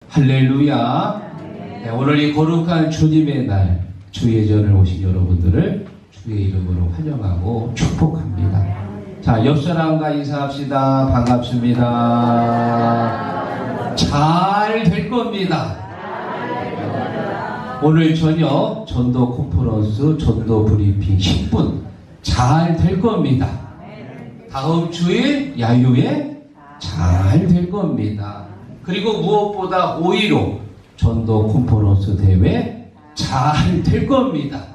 할렐루야. 네, 오늘 이 거룩한 주님의 날 주의 전을 오신 여러분들을 주의 이름으로 환영하고 축복합니다. 자, 옆 사람과 인사합시다. 반갑습니다. 잘 될 겁니다. 오늘 저녁 전도 컨퍼런스 전도 브리핑 10분 잘 될 겁니다. 다음 주일 야유회 잘 될 겁니다. 그리고 무엇보다 5.15 전도 컨퍼런스 대회 잘 될 겁니다.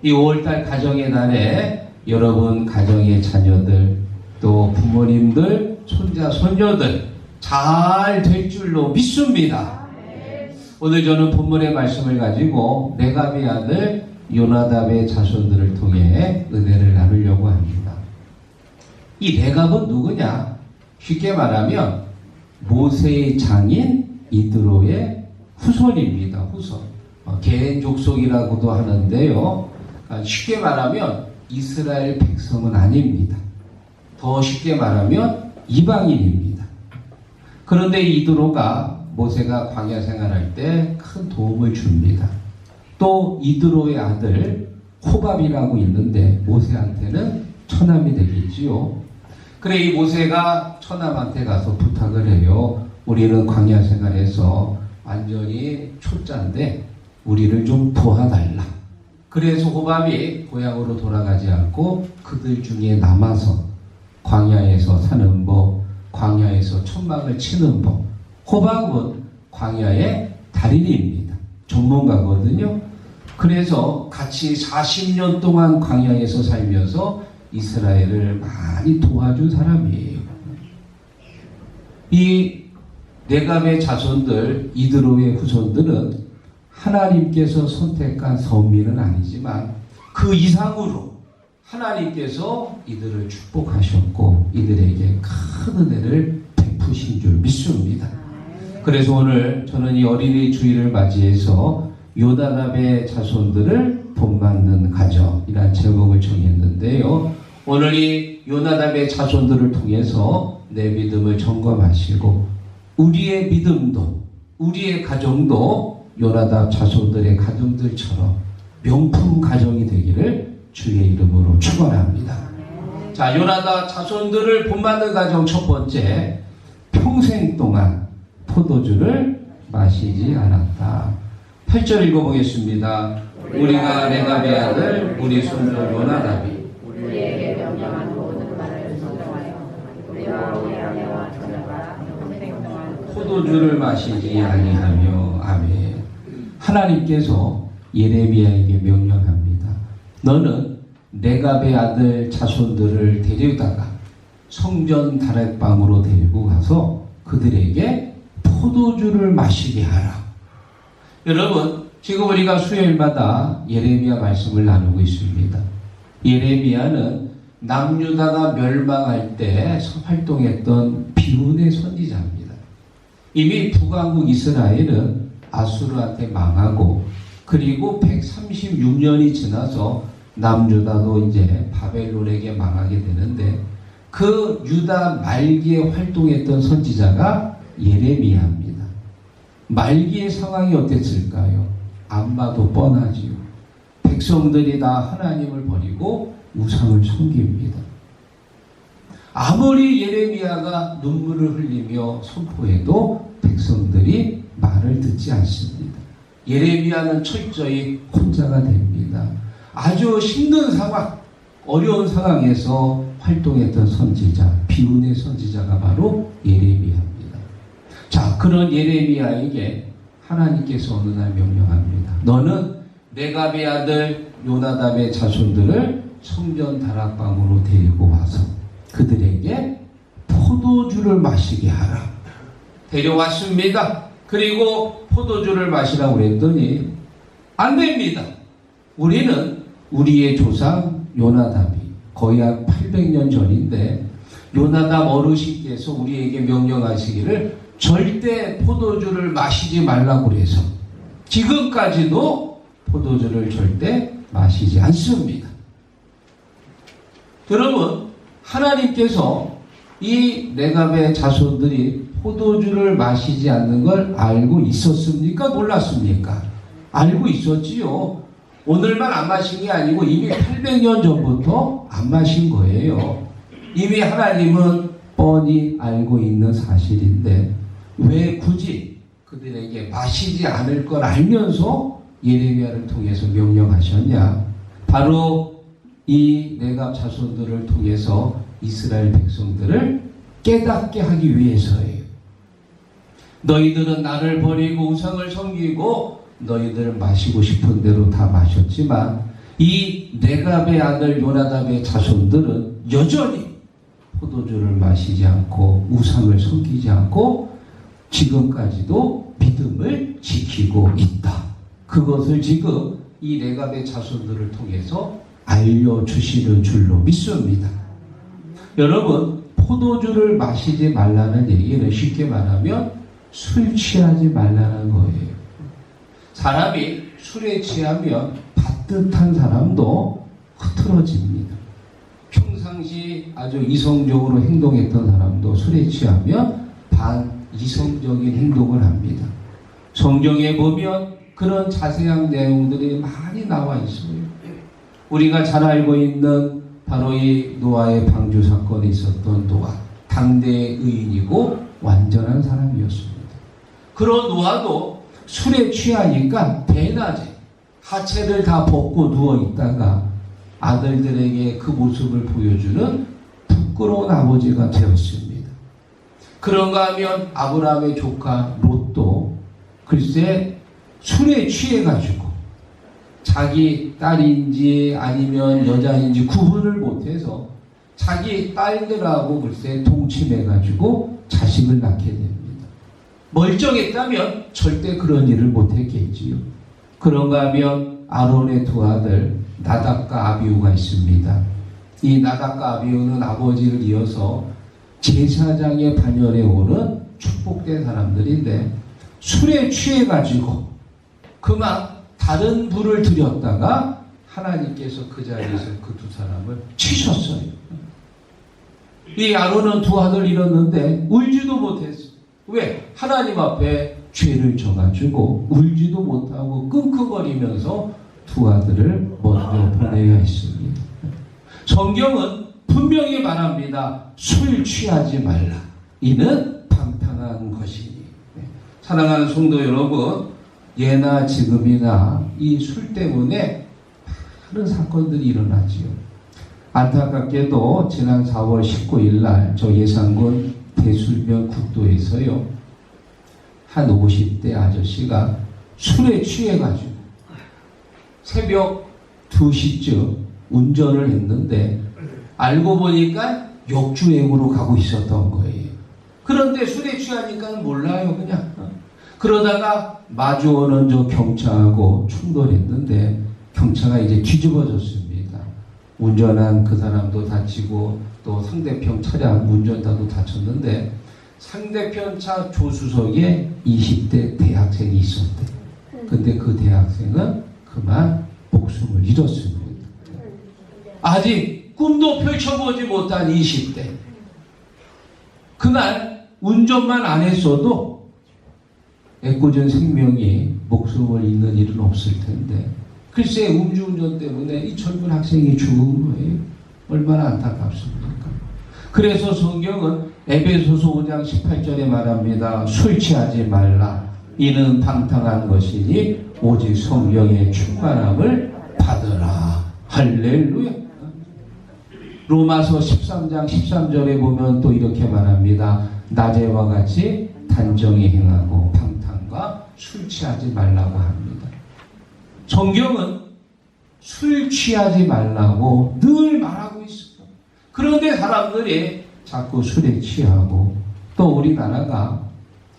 이 5월달 가정의 날에 여러분 가정의 자녀들 또 부모님들 손자 손녀들 잘 될 줄로 믿습니다. 오늘 저는 본문의 말씀을 가지고 레갑의 아들 요나답의 자손들을 통해 은혜를 나누려고 합니다. 이 레갑은 누구냐? 쉽게 말하면 모세의 장인 이드로의 후손입니다. 후손. 개인 족속이라고도 하는데요. 쉽게 말하면 이스라엘 백성은 아닙니다. 더 쉽게 말하면 이방인입니다. 그런데 이드로가 모세가 광야 생활할 때 큰 도움을 줍니다. 또 이드로의 아들 호밥이라고 있는데 모세한테는 처남이 되겠지요. 그래 이 모세가 처남한테 가서 부탁을 해요. 우리는 광야 생활에서 완전히 초짜인데 우리를 좀 도와달라. 그래서 호밥이 고향으로 돌아가지 않고 그들 중에 남아서 광야에서 사는 법, 광야에서 천막을 치는 법. 호밥은 광야의 달인입니다. 전문가거든요. 그래서 같이 40년 동안 광야에서 살면서 이스라엘을 많이 도와준 사람이에요. 이 레갑의 자손들, 이드로의 후손들은 하나님께서 선택한 선민은 아니지만 그 이상으로 하나님께서 이들을 축복하셨고 이들에게 큰 은혜를 베푸신 줄 믿습니다. 그래서 오늘 저는 이 어린이 주일을 맞이해서 요나답의 자손들을 본받는 가정이라는 제목을 정했는데요. 오늘 이 요나답의 자손들을 통해서 내 믿음을 점검하시고 우리의 믿음도 우리의 가정도 요나답 자손들의 가정들처럼 명품 가정이 되기를 주의 이름으로 축원합니다. 자, 요나답 자손들을 본받는 가정 첫 번째, 평생 동안 포도주를 마시지 않았다. 8절 읽어보겠습니다. 우리가 레갑의 아들 우리 손주 요나답이 우리에게 명령한 모든 말을 순종하여 우리와 우리 아내와 자녀가 평생 동안 포도주를 마시지 아니하며. 아멘. 하나님께서 예레미야에게 명령합니다. 너는 레갑의 아들 자손들을 데려다가 성전 다락방으로 데리고 가서 그들에게 포도주를 마시게 하라. 여러분, 지금 우리가 수요일마다 예레미야 말씀을 나누고 있습니다. 예레미야는 남유다가 멸망할 때 활동했던 비운의 선지자입니다. 이미 북왕국 이스라엘은 아수르한테 망하고 그리고 136년이 지나서 남유다도 이제 바벨론에게 망하게 되는데 그 유다 말기에 활동했던 선지자가 예레미야입니다. 말기의 상황이 어땠을까요? 안 봐도 뻔하지요. 백성들이 다 하나님을 버리고 우상을 섬깁니다. 아무리 예레미야가 눈물을 흘리며 선포해도 백성들이 말을 듣지 않습니다. 예레미야는 철저히 혼자가 됩니다. 아주 힘든 상황, 어려운 상황에서 활동했던 선지자, 비운의 선지자가 바로 예레미야입니다. 자, 그런 예레미야에게 하나님께서 어느 날 명령합니다. 너는 레갑의 아들 요나답의 자손들을 성전 다락방으로 데리고 와서 그들에게 포도주를 마시게 하라. 데려왔습니다. 그리고 포도주를 마시라고 그랬더니 안 됩니다. 우리는 우리의 조상 요나답이 거의 한 800년 전인데 요나답 어르신께서 우리에게 명령하시기를 절대 포도주를 마시지 말라고 그래서 지금까지도 포도주를 절대 마시지 않습니다. 여러분, 하나님께서 이 레갑의 자손들이 포도주를 마시지 않는 걸 알고 있었습니까? 몰랐습니까? 알고 있었지요. 오늘만 안 마신 게 아니고 이미 800년 전부터 안 마신 거예요. 이미 하나님은 뻔히 알고 있는 사실인데 왜 굳이 그들에게 마시지 않을 걸 알면서 예레미야를 통해서 명령하셨냐? 바로 이 네갑 자손들을 통해서 이스라엘 백성들을 깨닫게 하기 위해서예요. 너희들은 나를 버리고 우상을 섬기고 너희들 마시고 싶은 대로 다 마셨지만 이 네갑의 아들 요나답의 자손들은 여전히 포도주를 마시지 않고 우상을 섬기지 않고 지금까지도 믿음을 지키고 있다. 그것을 지금 이 네갑의 자손들을 통해서 알려주시는 줄로 믿습니다. 여러분, 포도주를 마시지 말라는 얘기는 쉽게 말하면 술 취하지 말라는 거예요. 사람이 술에 취하면 바듯한 사람도 흐트러집니다. 평상시 아주 이성적으로 행동했던 사람도 술에 취하면 반이성적인 행동을 합니다. 성경에 보면 그런 자세한 내용들이 많이 나와 있어요. 우리가 잘 알고 있는 바로 이 노아의 방주 사건에 있었던 노아, 당대의 의인이고 완전한 사람이었습니다. 그런 노아도 술에 취하니까 대낮에 하체를 다 벗고 누워있다가 아들들에게 그 모습을 보여주는 부끄러운 아버지가 되었습니다. 그런가 하면 아브라함의 조카 롯도 글쎄 술에 취해가지고 자기 딸인지 아니면 여자인지 구분을 못해서 자기 딸들하고 글쎄 동침해가지고 자식을 낳게 됩니다. 멀쩡했다면 절대 그런 일을 못했겠지요. 그런가 하면 아론의 두 아들 나답과 아비후가 있습니다. 이 나답과 아비후는 아버지를 이어서 제사장의 반열에 오른 축복된 사람들인데 술에 취해가지고 그만 다른 불을 들였다가 하나님께서 그 자리에서 그 두 사람을 치셨어요. 이 아론은 두 아들 잃었는데 울지도 못했어요. 왜? 하나님 앞에 죄를 져가지고 울지도 못하고 끙끙거리면서 두 아들을 먼저 보내야 했습니다. 성경은 분명히 말합니다. 술 취하지 말라. 이는 방탕한 것이니. 사랑하는 성도 여러분, 예나 지금이나 이 술 때문에 많은 사건들이 일어나지요. 안타깝게도 지난 4월 19일 날 저 예산군 대술면 국도에서요, 한 50대 아저씨가 술에 취해가지고 새벽 2시쯤 운전을 했는데 알고 보니까 역주행으로 가고 있었던 거예요. 그런데 술에 취하니까 몰라요, 그냥. 그러다가 마주오는 저 경차하고 충돌했는데 경차가 이제 뒤집어졌습니다. 운전한 그 사람도 다치고 또 상대편 차량 운전자도 다쳤는데 상대편 차 조수석에 20대 대학생이 있었대. 근데 그 대학생은 그만 목숨을 잃었습니다. 아직 꿈도 펼쳐보지 못한 20대. 그날 운전만 안 했어도 애꿎은 생명이 목숨을 잃는 일은 없을 텐데 글쎄 음주운전 때문에 이 젊은 학생이 죽은 거예요. 얼마나 안타깝습니까? 그래서 성경은 에베소서 5장 18절에 말합니다. 술 취하지 말라. 이는 방탕한 것이니 오직 성령의 충만함을 받으라. 할렐루야. 로마서 13장 13절에 보면 또 이렇게 말합니다. 낮에와 같이 단정히 행하고 방탕과 술 취하지 말라고 합니다. 성경은 술 취하지 말라고 늘 말하고 있어요. 그런데 사람들이 자꾸 술에 취하고 또 우리나라가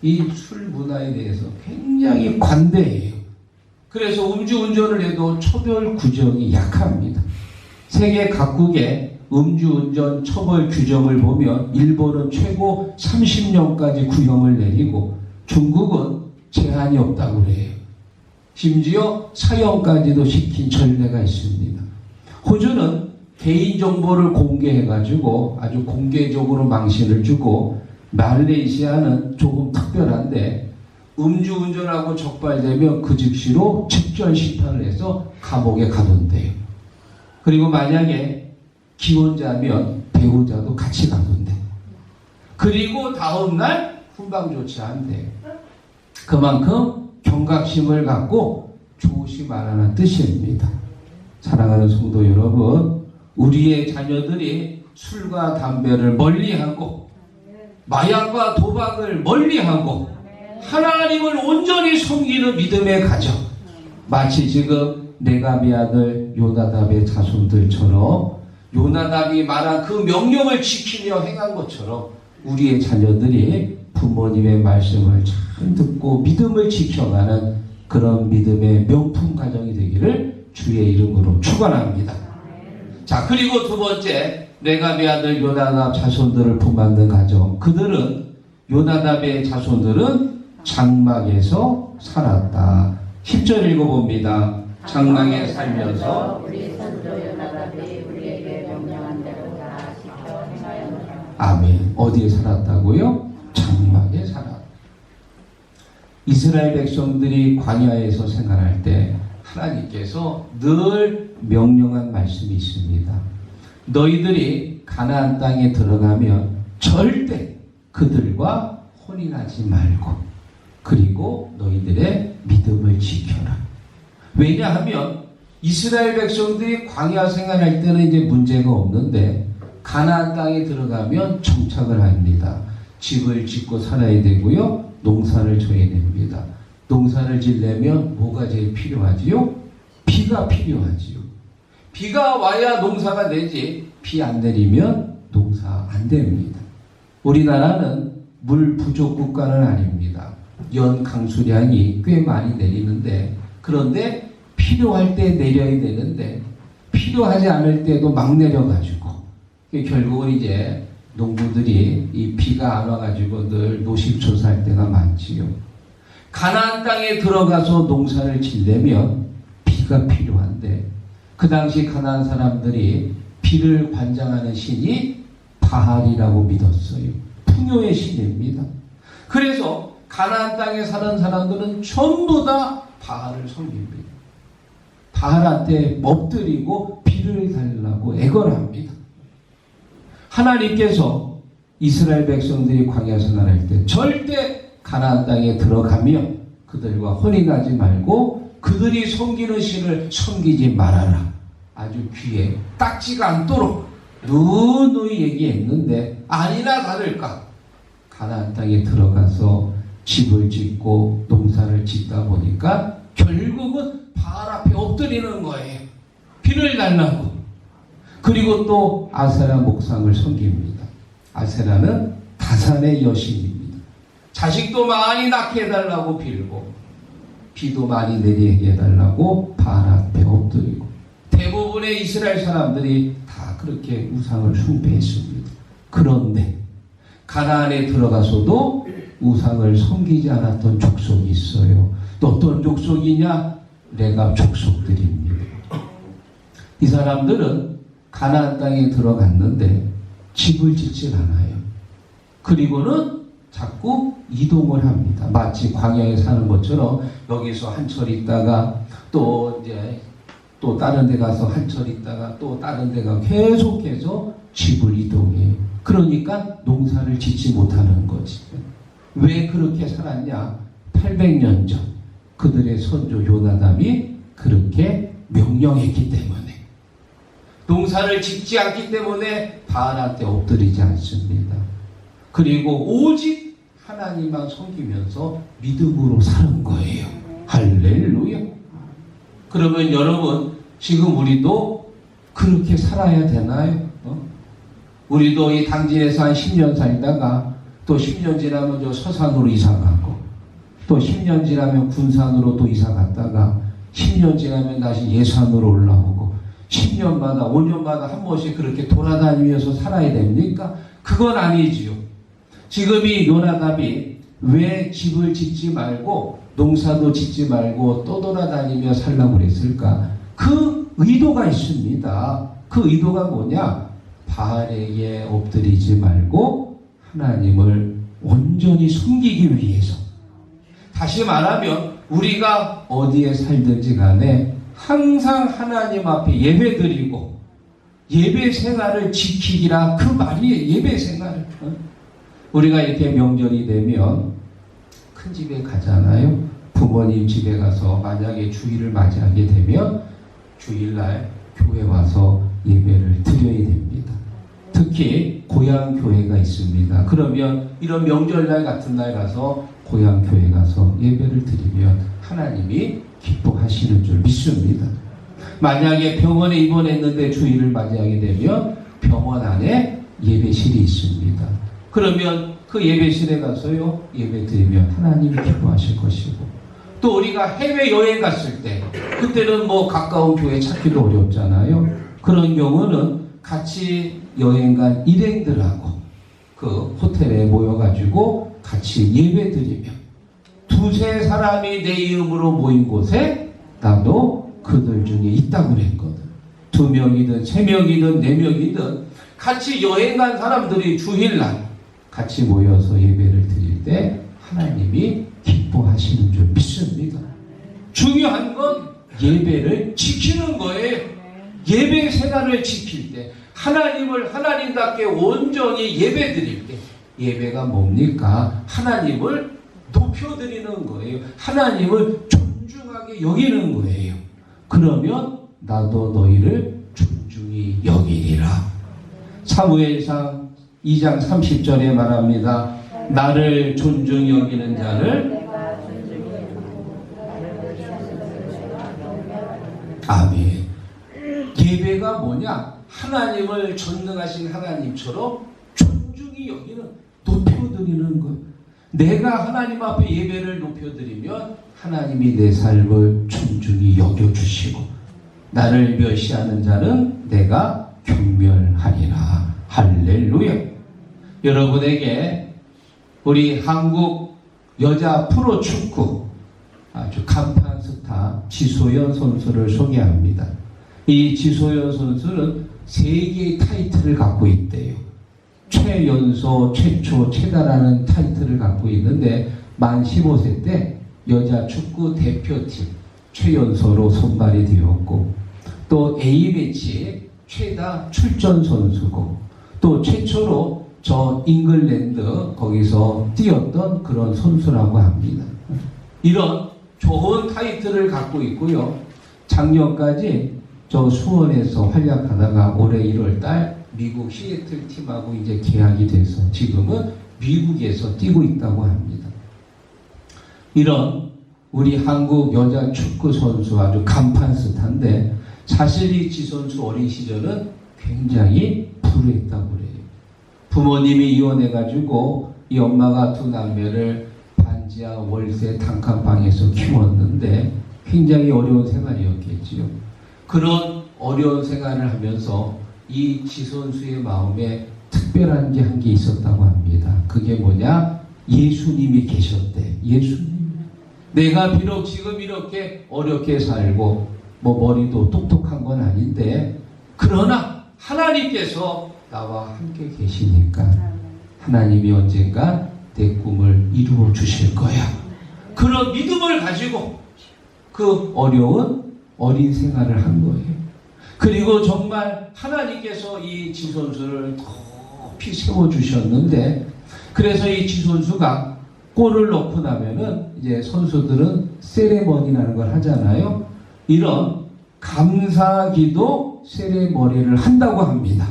이 술 문화에 대해서 굉장히 관대해요. 그래서 음주운전을 해도 처벌 규정이 약합니다. 세계 각국의 음주운전 처벌 규정을 보면 일본은 최고 30년까지 구형을 내리고 중국은 제한이 없다고 그래요. 심지어 사형까지도 시킨 전례가 있습니다. 호주는 개인정보를 공개해가지고 아주 공개적으로 망신을 주고 말레이시아는 조금 특별한데 음주운전하고 적발되면 그 즉시로 직전 심판을 해서 감옥에 가둔대요. 그리고 만약에 기혼자면 배우자도 같이 가둔대. 그리고 다음날 훈방 조치한대요. 그만큼 경각심을 갖고 조심하라는 뜻입니다. 사랑하는 성도 여러분, 우리의 자녀들이 술과 담배를 멀리하고 마약과 도박을 멀리하고 하나님을 온전히 섬기는 믿음의 가정, 마치 지금 레갑의 아들 요나답의 자손들처럼 요나답이 말한 그 명령을 지키며 행한 것처럼 우리의 자녀들이 부모님의 말씀을 잘 듣고 믿음을 지켜가는 그런 믿음의 명품 가정이 되기를 주의 이름으로 축원합니다. 자, 그리고 두 번째, 레갑의 아들 요나답 자손들을 품안는 가정. 그들은, 요나답의 자손들은 장막에서 살았다. 10절 읽어봅니다. 장막에 살면서 우리 선조 요나답이 우리에게 명령한 대로 다 지켜 행하였노라. 아멘. 어디에 살았다고요? 장막에 살았다. 이스라엘 백성들이 광야에서 생활할 때 하나님께서 늘 명령한 말씀이 있습니다. 너희들이 가나안 땅에 들어가면 절대 그들과 혼인하지 말고, 그리고 너희들의 믿음을 지켜라. 왜냐하면 이스라엘 백성들이 광야 생활할 때는 이제 문제가 없는데 가나안 땅에 들어가면 정착을 합니다. 집을 짓고 살아야 되고요, 농사를 져야 됩니다. 농사를 지려면 뭐가 제일 필요하지요? 비가 필요하지요. 비가 와야 농사가 되지, 비 안 내리면 농사 안 됩니다. 우리나라는 물 부족 국가는 아닙니다. 연 강수량이 꽤 많이 내리는데, 그런데 필요할 때 내려야 되는데 필요하지 않을 때도 막 내려가지고 결국은 이제 농부들이 이 비가 안 와가지고 늘 노심초사할 때가 많지요. 가나안 땅에 들어가서 농사를 지려면 비가 필요한데, 그 당시 가나안 사람들이 비를 관장하는 신이 바알이라고 믿었어요. 풍요의 신입니다. 그래서 가나안 땅에 사는 사람들은 전부 다 바알을 섬깁니다. 바알한테 엎드리고 비를 달라고 애걸합니다. 하나님께서 이스라엘 백성들이 광야 생활할 때 절대 가나안 땅에 들어가면 그들과 혼인하지 말고 그들이 섬기는 신을 섬기지 말아라. 아주 귀에 딱지가 않도록 누누이 얘기했는데 아니나 다를까 가나안 땅에 들어가서 집을 짓고 농사를 짓다 보니까 결국은 바알 앞에 엎드리는 거예요. 비를 달라고. 그리고 또 아세라 목상을 섬깁니다. 아세라는 다산의 여신입니다. 자식도 많이 낳게 해달라고 빌고 비도 많이 내리게 해달라고 바알 앞에 엎드리고, 대부분의 이스라엘 사람들이 다 그렇게 우상을 숭배했습니다. 그런데 가나안에 들어가서도 우상을 섬기지 않았던 족속이 있어요. 또 어떤 족속이냐? 레갑 족속들입니다. 이 사람들은 가나안 땅에 들어갔는데 집을 짓질 않아요. 그리고는 자꾸 이동을 합니다. 마치 광야에 사는 것처럼 여기서 한철 있다가 또 이제 또 다른 데 가서 한철 있다가 또 다른 데 가서 계속해서 집을 이동해요. 그러니까 농사를 짓지 못하는 거지. 왜 그렇게 살았냐? 800년 전 그들의 선조 요나답이 그렇게 명령했기 때문에, 농사를 짓지 않기 때문에 바알한테 엎드리지 않습니다. 그리고 오직 하나님만 섬기면서 믿음으로 사는 거예요. 할렐루야. 그러면 여러분, 지금 우리도 그렇게 살아야 되나요? 우리도 이 당진에서 한 10년 살다가 또 10년 지나면 저 서산으로 이사 가고, 또 10년 지나면 군산으로 또 이사 갔다가 10년 지나면 다시 예산으로 올라오고 10년마다 5년마다 한 번씩 그렇게 돌아다니면서 살아야 됩니까? 그건 아니지요. 지금 이 요나답이 왜 집을 짓지 말고 농사도 짓지 말고 떠돌아다니며 살라고 그랬을까? 그 의도가 있습니다. 그 의도가 뭐냐? 바알에게 엎드리지 말고 하나님을 온전히 섬기기 위해서. 다시 말하면 우리가 어디에 살든지 간에 항상 하나님 앞에 예배드리고 예배 생활을 지키기라 그 말이에요. 예배 생활을. 우리가 이렇게 명절이 되면 큰 집에 가잖아요. 부모님 집에 가서 만약에 주일을 맞이하게 되면 주일날 교회 와서 예배를 드려야 됩니다. 특히 고향 교회가 있습니다. 그러면 이런 명절날 같은 날 가서 고향 교회 가서 예배를 드리면 하나님이 기뻐하시는 줄 믿습니다. 만약에 병원에 입원했는데 주일을 맞이하게 되면 병원 안에 예배실이 있습니다. 그러면 그 예배실에 가서요 예배 드리면 하나님이 기뻐하실 것이고, 또 우리가 해외여행 갔을 때 그때는 뭐 가까운 교회 찾기도 어렵잖아요. 그런 경우는 같이 여행 간 일행들하고 그 호텔에 모여가지고 같이 예배 드리면 두세 사람이 내 이름으로 모인 곳에 나도 그들 중에 있다고 그랬거든. 2명이든 3명이든 4명이든 같이 여행 간 사람들이 주일날 같이 모여서 예배를 드릴 때 하나님이 기뻐하시는 줄 믿습니다. 중요한 건 예배를 지키는 거예요. 예배 생활을 지킬 때 하나님을 하나님답게 온전히 예배 드릴 때 예배가 뭡니까? 하나님을 높여드리는 거예요. 하나님을 존중하게 여기는 거예요. 그러면 나도 너희를 존중히 여기리라. 사무엘상 2장 30절에 말합니다. 나를 존중히 여기는 자를 아멘. 예배가 뭐냐? 하나님을 전능하신 하나님처럼 존중히 여기는, 높여드리는 것. 내가 하나님 앞에 예배를 높여드리면 하나님이 내 삶을 존중히 여겨주시고 나를 멸시하는 자는 내가 경멸하리라. 할렐루야. 여러분에게 우리 한국 여자 프로축구 아주 간판 스타 지소연 선수를 소개합니다. 이 지소연 선수는 3개의 타이틀을 갖고 있대요. 최연소, 최초, 최다라는 타이틀을 갖고 있는데 만 15세 때 여자 축구 대표팀 최연소로 선발이 되었고, 또 A매치 최다 출전 선수고, 또 최초로 저 잉글랜드 거기서 뛰었던 그런 선수라고 합니다. 이런 좋은 타이틀을 갖고 있고요. 작년까지 저 수원에서 활약하다가 올해 1월달 미국 시애틀 팀하고 이제 계약이 돼서 지금은 미국에서 뛰고 있다고 합니다. 이런 우리 한국 여자 축구 선수 아주 간판 스타인데 사실 이 지 선수 어린 시절은 굉장히 불우했다고 그래요. 부모님이 이혼해가지고 이 엄마가 2 남매를 반지하 월세 단칸방에서 키웠는데 굉장히 어려운 생활이었겠지요. 그런 어려운 생활을 하면서 이 지 선수의 마음에 특별한 게 한 게 있었다고 합니다. 그게 뭐냐? 예수님이 계셨대. 예수님. 내가 비록 지금 이렇게 어렵게 살고 뭐 머리도 똑똑한 건 아닌데 그러나 하나님께서 나와 함께 계시니까 하나님이 언젠가 내 꿈을 이루어 주실 거야. 그런 믿음을 가지고 그 어려운 어린 생활을 한 거예요. 그리고 정말 하나님께서 이 지 선수를 높이 세워주셨는데, 그래서 이 지 선수가 골을 넣고 나면은 이제 선수들은 세레머니라는 걸 하잖아요. 이런 감사기도 세레머니를 한다고 합니다.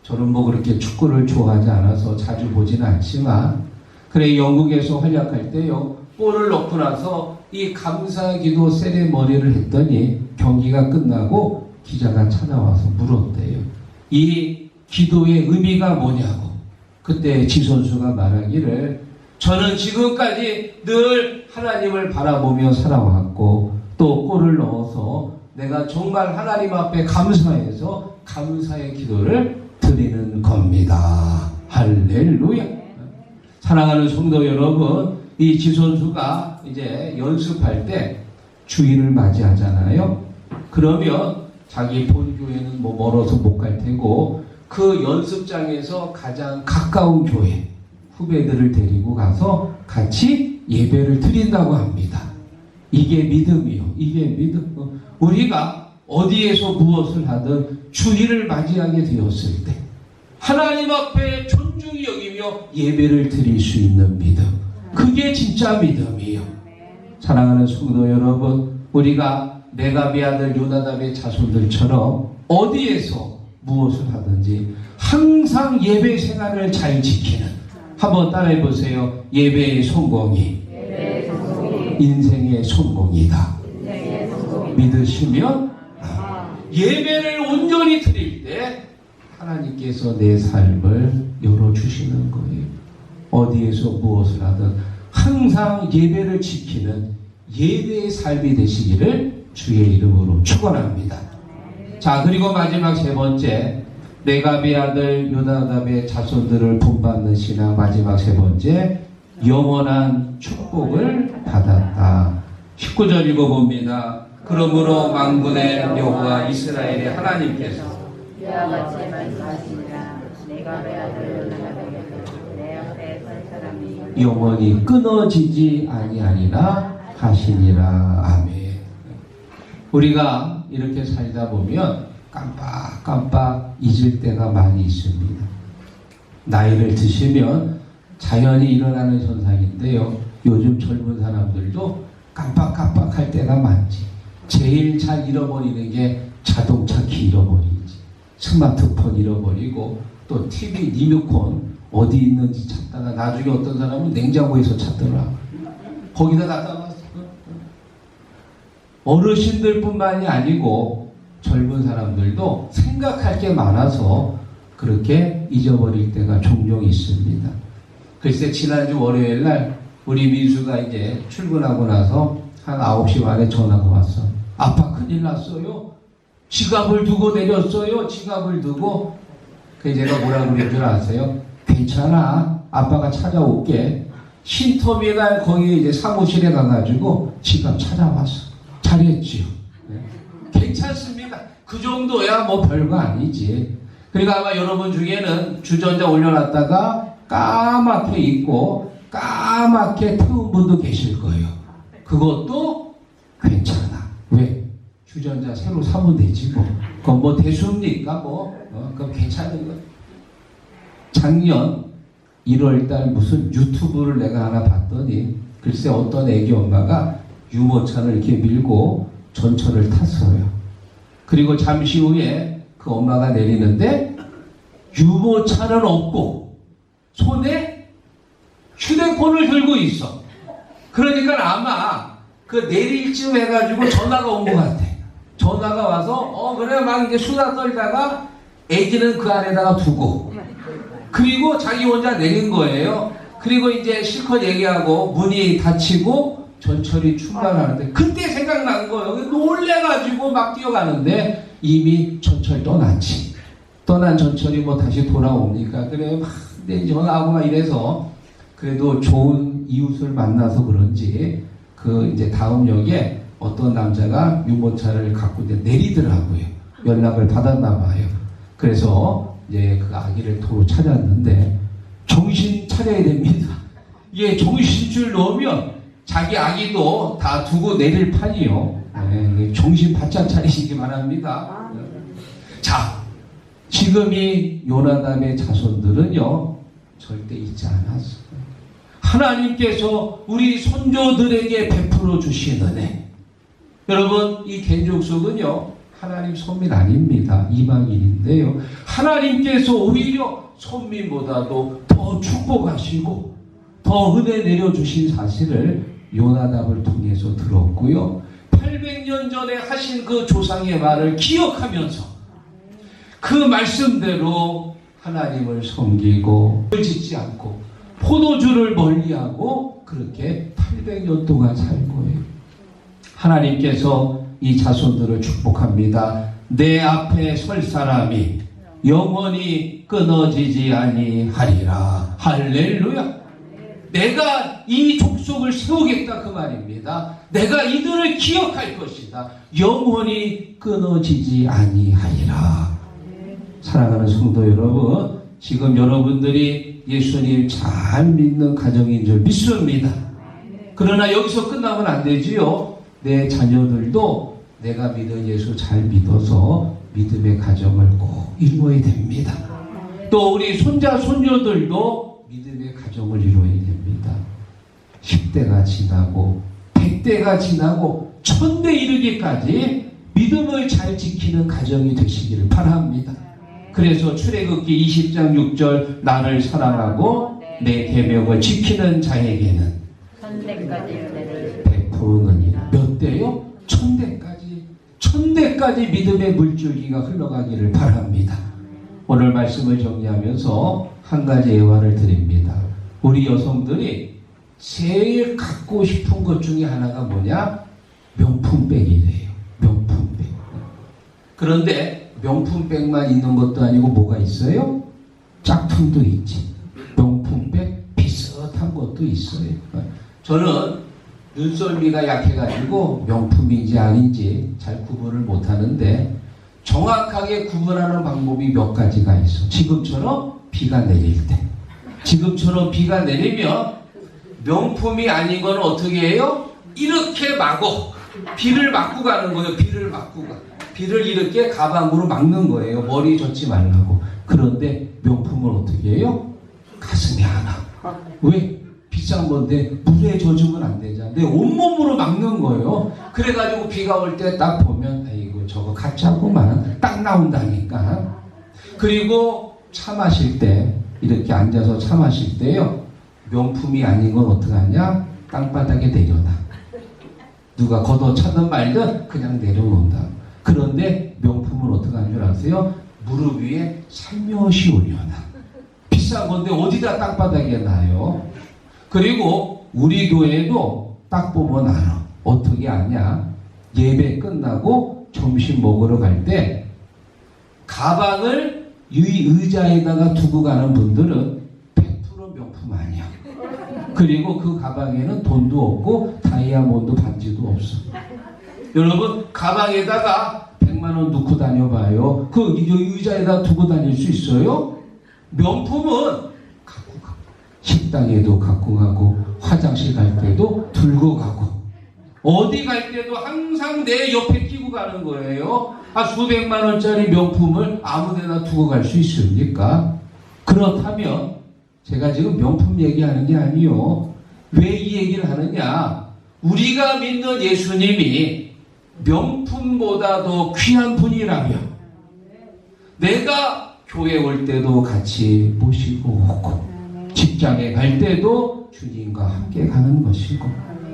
저는 뭐 그렇게 축구를 좋아하지 않아서 자주 보지는 않지만, 그래 영국에서 활약할 때요, 골을 넣고 나서 이 감사기도 세레머니를 했더니 경기가 끝나고 기자가 찾아와서 물었대요. 이 기도의 의미가 뭐냐고. 그때 지 선수가 말하기를, 저는 지금까지 늘 하나님을 바라보며 살아왔고 또 골을 넣어서 내가 정말 하나님 앞에 감사해서 감사의 기도를 드리는 겁니다. 할렐루야. 사랑하는 성도 여러분, 이 지 선수가 이제 연습할 때 주일을 맞이하잖아요. 그러면 자기 본교회는 뭐 멀어서 못 갈 테고 그 연습장에서 가장 가까운 교회, 후배들을 데리고 가서 같이 예배를 드린다고 합니다. 이게 믿음이요. 이게 믿음. 우리가 어디에서 무엇을 하든 주일을 맞이하게 되었을 때 하나님 앞에 존중히 여기며 예배를 드릴 수 있는 믿음. 그게 진짜 믿음이에요. 사랑하는 성도 여러분, 우리가 레갑의 아들 요나답의 자손들처럼 어디에서 무엇을 하든지 항상 예배 생활을 잘 지키는, 한번 따라해 보세요. 예배의 성공이 인생의 성공이다. 믿으시면 예배를 온전히 드릴 때 하나님께서 내 삶을 열어주시는 거예요. 어디에서 무엇을 하든 항상 예배를 지키는 예배의 삶이 되시기를 주의 이름으로 축원합니다. 자, 그리고 마지막 세 번째, 레갑의 아들 요나답의 자손들을 본받는 신앙. 마지막 세 번째, 영원한 축복을 받았다. 19절 읽어봅니다. 그러므로 만군의 여호와 이스라엘의 하나님께서 이와 같이 말씀하시니라. 내가 내 아들 요나답에게서 내 앞에 선 사람이 영원히 끊어지지 아니하리라 하시니라. 아멘. 우리가 이렇게 살다 보면 깜빡깜빡 잊을 때가 많이 있습니다. 나이를 드시면 자연히 일어나는 현상인데요. 요즘 젊은 사람들도 깜빡깜빡할 때가 많지. 제일 잘 잃어버리는 게 자동차 키 잃어버리지, 스마트폰 잃어버리고, 또 TV 리모컨 어디 있는지 찾다가 나중에 어떤 사람은 냉장고에서 찾더라. 거기다 갖다 놨어. 어르신들뿐만이 아니고 젊은 사람들도 생각할 게 많아서 그렇게 잊어버릴 때가 종종 있습니다. 글쎄, 지난주 월요일 날 우리 민수가 이제 출근하고 나서 한 9시 반에 전화가 왔어. 아빠 큰일 났어요. 지갑을 두고 내렸어요. 지갑을 두고. 그래서 제가 뭐라고 그랬는 줄 아세요? 괜찮아. 아빠가 찾아올게. 신터미널 거기 이제 사무실에 가가지고 지갑 찾아왔어. 잘했지요. 네. 괜찮습니다. 그 정도야 뭐 별거 아니지. 그러니까 아마 여러분 중에는 주전자 올려놨다가 까맣게 있고 까맣게 태운 분도 계실 거예요. 그것도 괜찮아. 왜? 주전자 새로 사면 되지 뭐. 그건 뭐 대수입니까 뭐. 그럼 괜찮은 거예요. 작년 1월달 무슨 유튜브를 내가 하나 봤더니 글쎄 어떤 애기 엄마가 유모차를 이렇게 밀고 전철을 탔어요. 그리고 잠시 후에 그 엄마가 내리는데 유모차는 없고 손에 휴대폰을 들고 있어. 그러니까 아마 그 내릴 쯤 해가지고 전화가 온 것 같아. 전화가 와서 그래 막 이제 수다 떨다가 애기는 그 안에다가 두고, 그리고 자기 혼자 내린 거예요. 그리고 이제 실컷 얘기하고 문이 닫히고 전철이 출발하는데 그때 생각난 거예요. 놀래가지고 막 뛰어가는데 이미 전철 떠났지. 떠난 전철이 뭐 다시 돌아옵니까? 그래 막 전화하고 막 이래서 그래도 좋은 이웃을 만나서 그런지 그 이제 다음 역에 어떤 남자가 유모차를 갖고 이제 내리더라고요. 연락을 받았나 봐요. 그래서 이제 그 아기를 도로 찾았는데 정신 차려야 됩니다. 이게 정신줄 놓으면 자기 아기도 다 두고 내릴 판이요. 네, 정신 바짝 차리시기 바랍니다. 자, 지금 이 요나답의 자손들은요 절대 잊지 않았어요. 하나님께서 우리 손조들에게 베풀어 주신 은혜. 여러분, 이 겐족속은요 하나님 손민 아닙니다. 이방인인데요, 하나님께서 오히려 손민보다도 더 축복하시고 더 은혜 내려주신 사실을 요나답을 통해서 들었고요, 800년 전에 하신 그 조상의 말을 기억하면서 그 말씀대로 하나님을 섬기고 짓지 않고 포도주를 멀리하고 그렇게 800년 동안 살 거예요. 하나님께서 이 자손들을 축복합니다. 내 앞에 설 사람이 영원히 끊어지지 아니하리라. 할렐루야. 내가 이 족속을 세우겠다 그 말입니다. 내가 이들을 기억할 것이다. 영원히 끊어지지 아니하리라. 사랑하는 성도 여러분, 지금 여러분들이 예수님 잘 믿는 가정인 줄 믿습니다. 그러나 여기서 끝나면 안 되지요. 내 자녀들도 내가 믿은 예수 잘 믿어서 믿음의 가정을 꼭 이루어야 됩니다. 또 우리 손자 손녀들도 믿음의 가정을 이루어야 됩니다. 10대가 지나고 100대가 지나고 1000대 이르기까지 믿음을 잘 지키는 가정이 되시기를 바랍니다. 그래서 출애굽기 20장 6절 나를 사랑하고 내 계명을 지키는 자에게는 선대까지 은혜를 베푸느니라. 몇 대요? 1000대까지. 1000대까지 믿음의 물줄기가 흘러가기를 바랍니다. 오늘 말씀을 정리하면서 한 가지 애화를 드립니다. 우리 여성들이 제일 갖고 싶은 것 중에 하나가 뭐냐? 명품백이래요. 명품백. 그런데 명품백만 있는 것도 아니고 뭐가 있어요? 짝퉁도 있지. 명품백 비슷한 것도 있어요. 저는 눈썰미가 약해가지고 명품인지 아닌지 잘 구분을 못하는데 정확하게 구분하는 방법이 몇 가지가 있어. 지금처럼 비가 내릴 때. 지금처럼 비가 내리면 명품이 아닌 건 어떻게 해요? 이렇게 막고 비를 막고 가는 거예요. 비를 막고 가. 비를 이렇게 가방으로 막는 거예요. 머리 젖지 말라고. 그런데 명품을 어떻게 해요? 가슴에 하나. 왜? 비싼 건데 물에 젖으면 안 되잖아. 내 온몸으로 막는 거예요. 그래가지고 비가 올 때 딱 보면 아이고 저거 가짜구만 딱 나온다니까. 그리고 차 마실 때 이렇게 앉아서 차 마실 때요. 명품이 아닌 건 어떡하냐? 땅바닥에 내려놔. 누가 걷어차든 말든 그냥 내려놓는다. 그런데 명품은 어떡하는 줄 아세요? 무릎 위에 살며시 올려놔. 비싼 건데 어디다 땅바닥에 놔요? 그리고 우리 교회도 딱 보면 알아. 어떻게 아냐? 예배 끝나고 점심 먹으러 갈 때 가방을 의자에다가 두고 가는 분들은 100% 명품 아니야. 그리고 그 가방에는 돈도 없고 다이아몬드 반지도 없어. 여러분 가방에다가 100만 원 넣고 다녀봐요. 그 의자에다 두고 다닐 수 있어요? 명품은 갖고 가. 식당에도 갖고 가고 화장실 갈 때도 들고 가고 어디 갈 때도 항상 내 옆에 끼고 가는 거예요. 수백만 원짜리 명품을 아무데나 두고 갈 수 있습니까? 그렇다면 제가 지금 명품 얘기하는 게 아니요. 왜 이 얘기를 하느냐? 우리가 믿는 예수님이 명품보다 더 귀한 분이라면 내가 교회 올 때도 같이 모시고 오고 직장에 갈 때도 주님과 함께 가는 것이고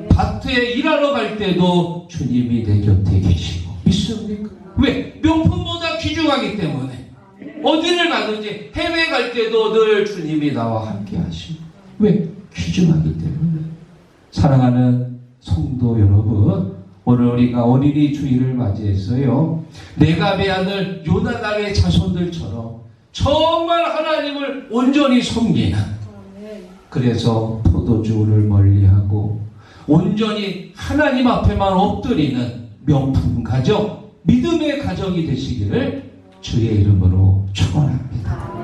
밭에 일하러 갈 때도 주님이 내 곁에 계시고 믿습니까? 왜? 명품보다 귀중하기 때문에 어디를 가든지 해외 갈 때도 늘 주님이 나와 함께 하시고 왜? 귀중하기 때문에. 사랑하는 성도 여러분, 오늘 우리가 어린이 주일을 맞이했어요. 내갑의 아들 요나단의 자손들처럼 정말 하나님을 온전히 섬기는, 그래서 포도주를 멀리하고 온전히 하나님 앞에만 엎드리는 명품 가정, 믿음의 가정이 되시기를 주의 이름으로 축원합니다.